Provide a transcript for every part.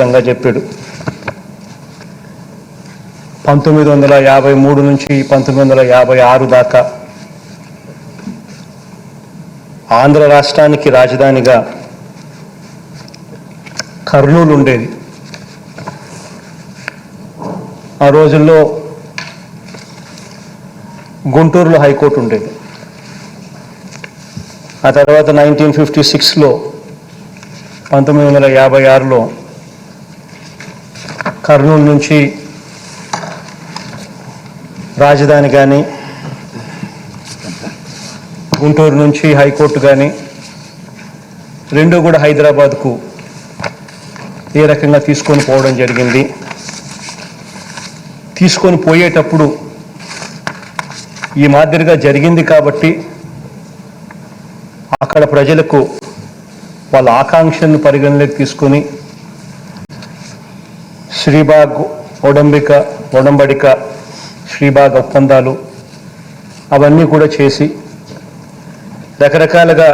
గంగా చెప్పాడు. 1953 నుంచి 1956 దాకా ఆంధ్ర రాష్ట్రానికి రాజధానిగా కర్నూలు ఉండేది. ఆ రోజుల్లో గుంటూరులో హైకోర్టు ఉండేది. ఆ తర్వాత 1956లో 1956లో కర్నూలు నుంచి రాజధాని కానీ గుంటూరు నుంచి హైకోర్టు కానీ రెండు కూడా హైదరాబాద్కు ఏ రకంగా తీసుకొని పోవడం జరిగింది. తీసుకొని పోయేటప్పుడు ఈ మాదిరిగా జరిగింది కాబట్టి అక్కడ ప్రజలకు వాళ్ళ ఆకాంక్షలను పరిగణలోకి తీసుకొని శ్రీబాగ్ ఒడంబడిక శ్రీబాగ్ ఒప్పందాలు అవన్నీ కూడా చేసి రకరకాలుగా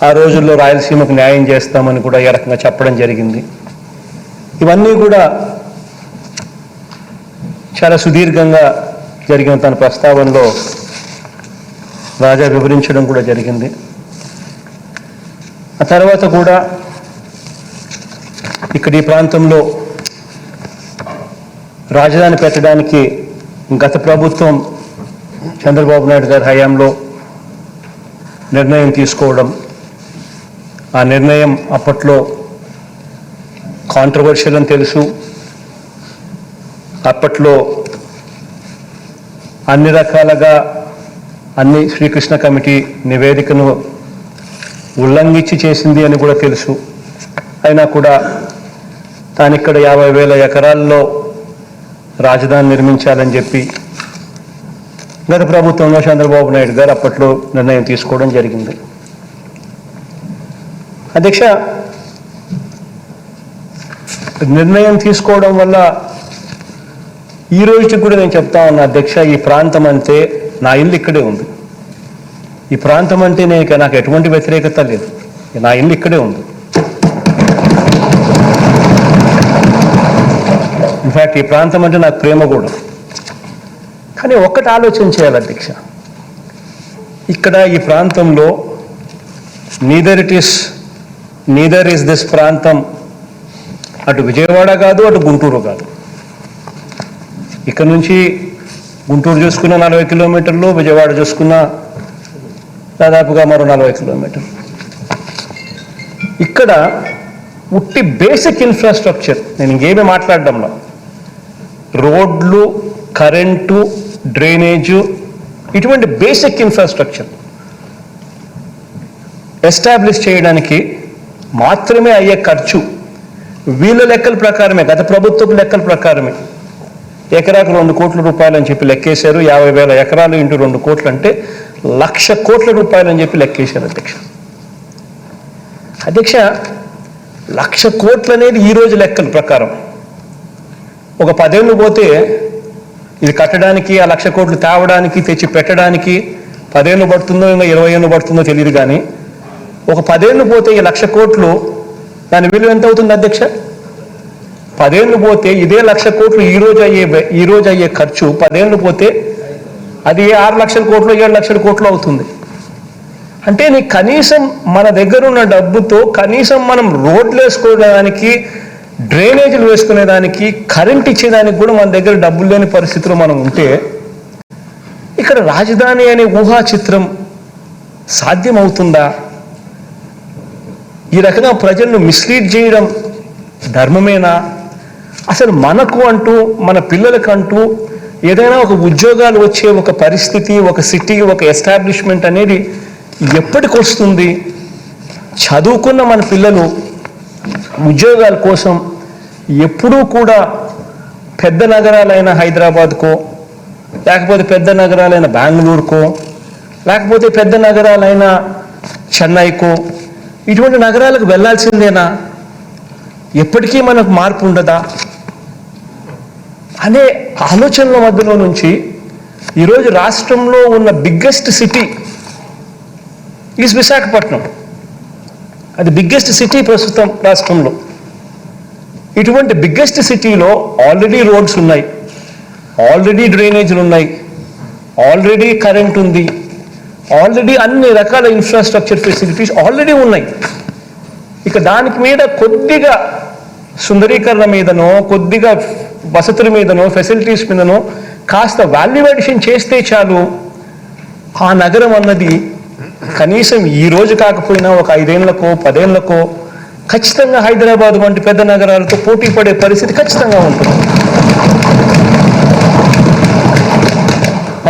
ఆ రోజుల్లో రాయలసీమకు న్యాయం చేస్తామని కూడా ఏ రకంగా చెప్పడం జరిగింది. ఇవన్నీ కూడా చాలా సుదీర్ఘంగా జరిగిన తన ప్రస్తావనలో రాజా వివరించడం కూడా జరిగింది. ఆ తర్వాత కూడా ఇక్కడ ఈ ప్రాంతంలో రాజధాని పెట్టడానికి గత ప్రభుత్వం చంద్రబాబు నాయుడు గారి హయాంలో నిర్ణయం తీసుకోవడం, ఆ నిర్ణయం అప్పట్లో కాంట్రవర్షియల్ అని తెలుసు. అప్పట్లో అన్ని రకాలుగా అన్ని శ్రీకృష్ణ కమిటీ నివేదికను ఉల్లంఘించి చేసింది అని కూడా తెలుసు. అయినా కూడా తానిక్కడ 50,000 ఎకరాల్లో రాజధాని నిర్మించాలని చెప్పి గత ప్రభుత్వంలో చంద్రబాబు నాయుడు గారు అప్పట్లో నిర్ణయం తీసుకోవడం జరిగింది. అధ్యక్ష, నిర్ణయం తీసుకోవడం వల్ల ఈ రోజుకి కూడా నేను చెప్తా ఉన్నా అధ్యక్ష, ఈ ప్రాంతం అంటే నా ఇల్లు ఇక్కడే ఉంది. ఈ ప్రాంతం అంటే నాకు ఎటువంటి వ్యతిరేకత లేదు. నా ఇల్లు ఇక్కడే ఉంది. ఇన్ఫ్యాక్ట్ ఈ ప్రాంతం అంటే నాకు ప్రేమ కూడా. కానీ ఒక్కటి ఆలోచన చేయాలి అధ్యక్ష, ఇక్కడ ఈ ప్రాంతంలో నీదర్ ఇస్ దిస్ ప్రాంతం అటు విజయవాడ కాదు, అటు గుంటూరు కాదు. ఇక్కడ నుంచి గుంటూరు చూసుకున్న 40 కిలోమీటర్లు, విజయవాడ చూసుకున్న దాదాపుగా మరో 40 కిలోమీటర్లు. ఇక్కడ ఉట్టి బేసిక్ ఇన్ఫ్రాస్ట్రక్చర్, నేను ఇంకేమీ మాట్లాడడంలో, రోడ్లు, కరెంటు, డ్రైనేజు, ఇటువంటి బేసిక్ ఇన్ఫ్రాస్ట్రక్చర్ ఎస్టాబ్లిష్ చేయడానికి మాత్రమే అయ్యే ఖర్చు వీళ్ళ లెక్కల ప్రకారమే, గత ప్రభుత్వపు లెక్కల ప్రకారమే ఎకరాకు 2 కోట్ల రూపాయలు అని చెప్పి లెక్కేశారు. 50,000 ఎకరాలు ఇంటూ 2 కోట్లు అంటే 1,00,000 కోట్ల రూపాయలు అని చెప్పి లెక్కేశారు అధ్యక్ష. అధ్యక్ష, 1,00,000 కోట్లు అనేది ఈరోజు లెక్కల ప్రకారం ఒక 10 ఏళ్ళు పోతే ఇది కట్టడానికి, ఆ 1,00,000 కోట్లు తేవడానికి, తెచ్చి పెట్టడానికి 10 ఏళ్ళు పడుతుందో ఇంకా 20 ఏళ్ళు పడుతుందో తెలియదు. కానీ ఒక 10 ఏళ్ళు పోతే ఈ 1,00,000 కోట్లు దాని విలువ ఎంత అవుతుంది అధ్యక్ష? 10 ఏళ్ళు పోతే ఇదే 1,00,000 కోట్లు ఈ రోజు అయ్యే ఖర్చు 10 ఏళ్ళు పోతే అది 6,00,000 కోట్లు 7,00,000 కోట్లు అవుతుంది. అంటే నీకు కనీసం మన దగ్గర ఉన్న డబ్బుతో కనీసం మనం రోడ్లు వేసుకోవడానికి, డ్రైనేజీలు వేసుకునేదానికి, కరెంట్ ఇచ్చేదానికి కూడా మన దగ్గర డబ్బులు లేని పరిస్థితిలో మనం ఉంటే ఇక్కడ రాజధాని అనే ఊహా చిత్రం సాధ్యమవుతుందా? ఈ రకంగా ప్రజలను మిస్లీడ్ చేయడం ధర్మమేనా? అసలు మనకు అంటూ, మన పిల్లలకంటూ ఏదైనా ఒక ఉద్యోగాలు వచ్చే ఒక పరిస్థితి, ఒక సిటీ, ఒక ఎస్టాబ్లిష్మెంట్ అనేది ఎప్పటికి వస్తుంది? చదువుకున్న మన పిల్లలు ఉద్యోగాల కోసం ఎప్పుడూ కూడా పెద్ద నగరాలైన హైదరాబాద్కో, లేకపోతే పెద్ద నగరాలైన బెంగళూరుకో, లేకపోతే పెద్ద నగరాలైన చెన్నైకో, ఇటువంటి నగరాలకు వెళ్ళాల్సిందేనా? ఎప్పటికీ మనకు మార్పు ఉండదా అనే ఆలోచనల మధ్యలో నుంచి ఈరోజు రాష్ట్రంలో ఉన్న బిగ్గెస్ట్ సిటీ ఈజ్ విశాఖపట్నం. అది బిగ్గెస్ట్ సిటీ ప్రస్తుతం రాష్ట్రంలో. ఇటువంటి బిగ్గెస్ట్ సిటీలో ఆల్రెడీ రోడ్స్ ఉన్నాయి, ఆల్రెడీ డ్రైనేజీలు ఉన్నాయి, ఆల్రెడీ కరెంట్ ఉంది, ఆల్రెడీ అన్ని రకాల ఇన్ఫ్రాస్ట్రక్చర్ ఫెసిలిటీస్ ఆల్రెడీ ఉన్నాయి. ఇక దానికి మీద కొద్దిగా సుందరీకరణ మీదనో, కొద్దిగా వసతుల మీదనో, ఫెసిలిటీస్ మీదనో కాస్త వాల్యూ అడిషన్ చేస్తే చాలు, ఆ నగరం అన్నది కనీసం ఈ రోజు కాకపోయినా ఒక 5 ఏళ్లకో 10 ఏళ్లకో ఖచ్చితంగా హైదరాబాద్ వంటి పెద్ద నగరాలతో పోటీ పడే పరిస్థితి ఖచ్చితంగా ఉంటుంది.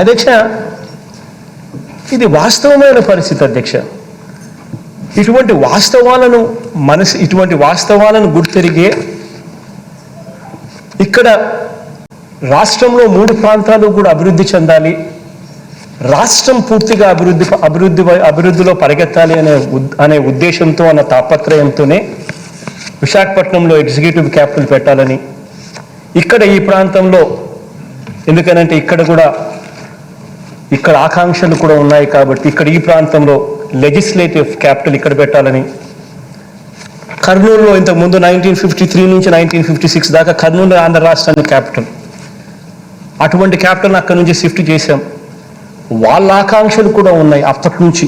అధ్యక్ష, ఇది వాస్తవమైన పరిస్థితి అధ్యక్ష. ఇటువంటి వాస్తవాలను గుర్తెరిగే ఇక్కడ రాష్ట్రంలో 3 ప్రాంతాలు కూడా అభివృద్ధి చెందాలి, రాష్ట్రం పూర్తిగా అభివృద్ధిలో పరిగెత్తాలి అనే ఉద్దేశంతో, అన్న తాపత్రయంతోనే విశాఖపట్నంలో ఎగ్జిక్యూటివ్ క్యాపిటల్ పెట్టాలని, ఇక్కడ ఈ ప్రాంతంలో ఎందుకనంటే ఇక్కడ ఆకాంక్షలు కూడా ఉన్నాయి కాబట్టి ఇక్కడ ఈ ప్రాంతంలో లెజిస్లేటివ్ క్యాపిటల్ ఇక్కడ పెట్టాలని, కర్నూలులో ఇంతకుముందు 1953 నుంచి 1956 దాకా కర్నూలు ఆంధ్ర రాష్ట్రానికి క్యాపిటల్, అటువంటి క్యాపిటల్ అక్కడి నుంచి షిఫ్ట్ చేశాం. వాళ్ళ ఆకాంక్షలు కూడా ఉన్నాయి అప్పటి నుంచి,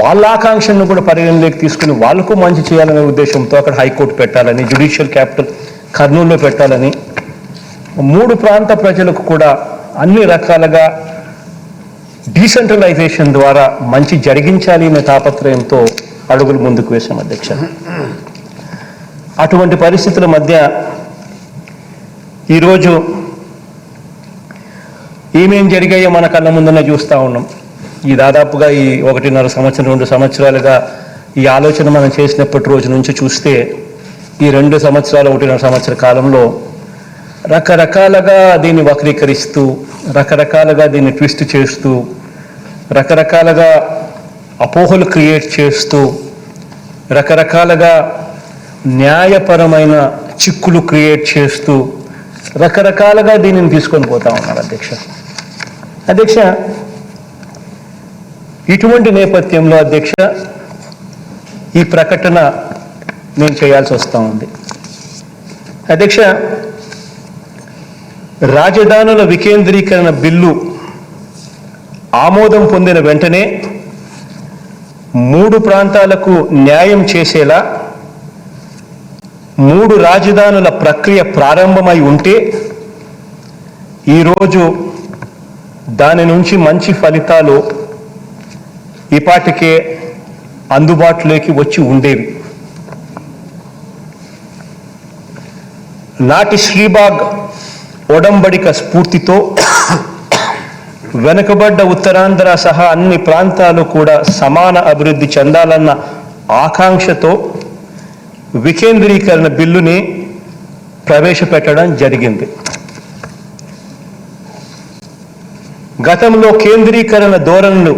వాళ్ళ ఆకాంక్షలను కూడా పరిగణలోకి తీసుకుని వాళ్ళకు మంచి చేయాలనే ఉద్దేశంతో అక్కడ హైకోర్టు పెట్టాలని, జ్యుడిషియల్ క్యాపిటల్ కర్నూలులో పెట్టాలని, 3 ప్రాంత ప్రజలకు కూడా అన్ని రకాలుగా డీసెంట్రలైజేషన్ ద్వారా మంచి జరిగించాలి అనే తాపత్రయంతో అడుగులు ముందుకు వేశాం అధ్యక్ష. అటువంటి పరిస్థితుల మధ్య ఈరోజు ఏమేం జరిగాయో మన కళ్ళ ముందునే చూస్తూ ఉన్నాం. ఈ దాదాపుగా ఈ 1.5 సంవత్సరం 2 సంవత్సరాలుగా ఈ ఆలోచన మనం చేసినప్పటి రోజు నుంచి చూస్తే ఈ 2 సంవత్సరాలు 1.5 సంవత్సర కాలంలో రకరకాలుగా దీన్ని వక్రీకరిస్తూ, రకరకాలుగా దీన్ని ట్విస్ట్ చేస్తూ, రకరకాలుగా అపోహలు క్రియేట్ చేస్తూ, రకరకాలుగా న్యాయపరమైన చిక్కులు క్రియేట్ చేస్తూ రకరకాలుగా దీనిని తీసుకొని పోతా ఉన్నారు అధ్యక్ష. అధ్యక్ష, ఇటువంటి నేపథ్యంలో అధ్యక్ష ఈ ప్రకటన నేను చేయాల్సి వస్తూ ఉంది. అధ్యక్ష, రాజధానుల వికేంద్రీకరణ బిల్లు ఆమోదం పొందిన వెంటనే 3 ప్రాంతాలకు న్యాయం చేసేలా 3 రాజధానుల ప్రక్రియ ప్రారంభమై ఉంటే ఈరోజు దాని నుంచి మంచి ఫలితాలు ఈపాటికే అందుబాటులోకి వచ్చి ఉండేవి. నాటి శ్రీబాగ్ ఒడంబడిక స్ఫూర్తితో వెనుకబడ్డ ఉత్తరాంధ్ర సహా అన్ని ప్రాంతాలు కూడా సమాన అభివృద్ధి చెందాలన్న ఆకాంక్షతో వికేంద్రీకరణ బిల్లుని ప్రవేశపెట్టడం జరిగింది. గతంలో కేంద్రీకరణ ధోరణులు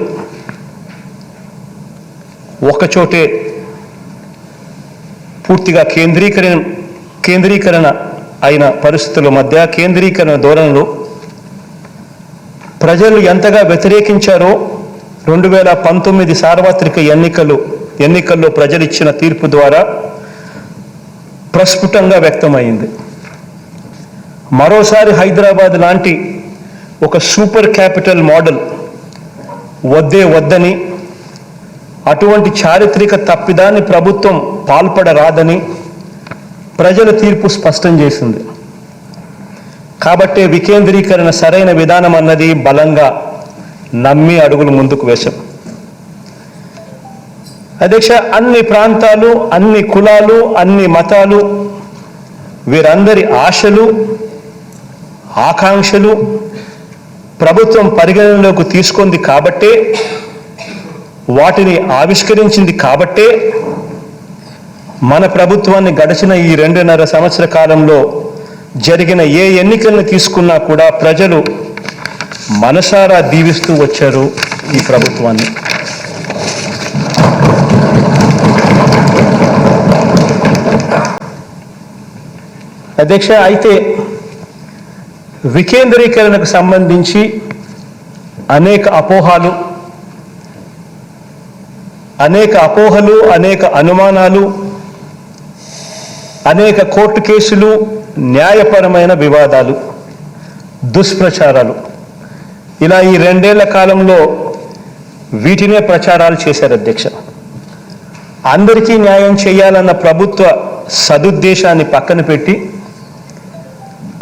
ఒకచోటే పూర్తిగా కేంద్రీకరణ అయిన పరిస్థితుల మధ్య కేంద్రీకరణ ధోరణులు ప్రజలు ఎంతగా వ్యతిరేకించారో 2019 సార్వత్రిక ఎన్నికల్లో ప్రజలిచ్చిన తీర్పు ద్వారా ప్రస్ఫుటంగా వ్యక్తమైంది. మరోసారి హైదరాబాద్ లాంటి ఒక సూపర్ క్యాపిటల్ మోడల్ వద్దని, అటువంటి చారిత్రక తప్పిదాన్ని ప్రభుత్వం పాల్పడరాదని ప్రజల తీర్పు స్పష్టం చేసింది. కాబట్టే వికేంద్రీకరణ సరైన విధానం అన్నది బలంగా నమ్మి అడుగులు ముందుకు వేశాం. అధ్యక్ష, అన్ని ప్రాంతాలు, అన్ని కులాలు, అన్ని మతాలు, వీరందరి ఆశలు, ఆకాంక్షలు ప్రభుత్వం పరిగణనలోకి తీసుకుంది కాబట్టే, వాటిని ఆవిష్కరించింది కాబట్టే మన ప్రభుత్వాన్ని గడిచిన ఈ 2.5 సంవత్సర కాలంలో జరిగిన ఏ ఎన్నికలను తీసుకున్నా కూడా ప్రజలు మనసారా దీవిస్తూ వచ్చారు ఈ ప్రభుత్వాన్ని. అధ్యక్ష, అయితే వికేంద్రీకరణకు సంబంధించి అనేక అపోహలు, అనేక అనుమానాలు, అనేక కోర్టు కేసులు, న్యాయపరమైన వివాదాలు, దుష్ప్రచారాలు, ఇలా ఈ 2 ఏళ్ల కాలంలో వీటినే ప్రచారాలు చేశారు అధ్యక్ష. అందరికీ న్యాయం చేయాలన్న ప్రభుత్వ సదుద్దేశాన్ని పక్కన పెట్టి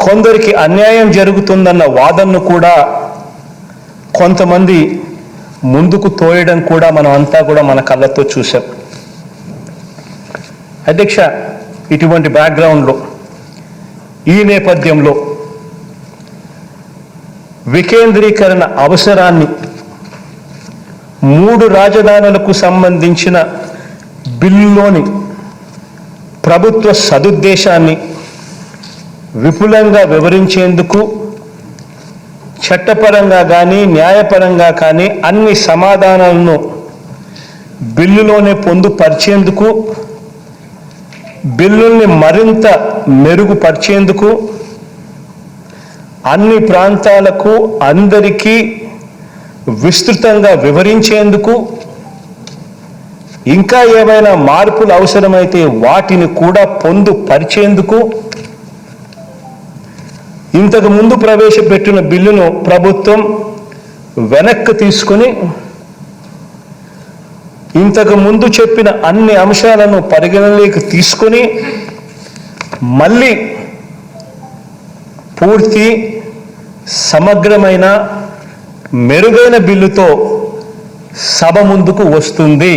కొందరికి అన్యాయం జరుగుతుందన్న వాదనను కూడా కొంతమంది ముందుకు తోయడం కూడా మనం అంతా కూడా మన కళ్ళతో చూసాం. అధ్యక్ష, ఇటువంటి బ్యాక్గ్రౌండ్లో, ఈ నేపథ్యంలో వికేంద్రీకరణ అవసరాన్ని, 3 రాజధానులకు సంబంధించిన బిల్లులోని ప్రభుత్వ సదుద్దేశాన్ని విపులంగా వివరించేందుకు చట్టపరంగా కానీ న్యాయపరంగా కానీ అన్ని సమాధానాలను బిల్లులోనే పొందుపరిచేందుకు, బిల్లుల్ని మరింత మెరుగుపరిచేందుకు, అన్ని ప్రాంతాలకు అందరికీ విస్తృతంగా వివరించేందుకు, ఇంకా ఏమైనా మార్పులు అవసరమైతే వాటిని కూడా పొందుపరిచేందుకు ఇంతకు ముందు ప్రవేశపెట్టిన బిల్లును ప్రభుత్వం వెనక్కి తీసుకొని ఇంతకు ముందు చెప్పిన అన్ని అంశాలను పరిగణలోకి తీసుకొని మళ్ళీ పూర్తి సమగ్రమైన మెరుగైన బిల్లుతో సభ ముందుకు వస్తుంది.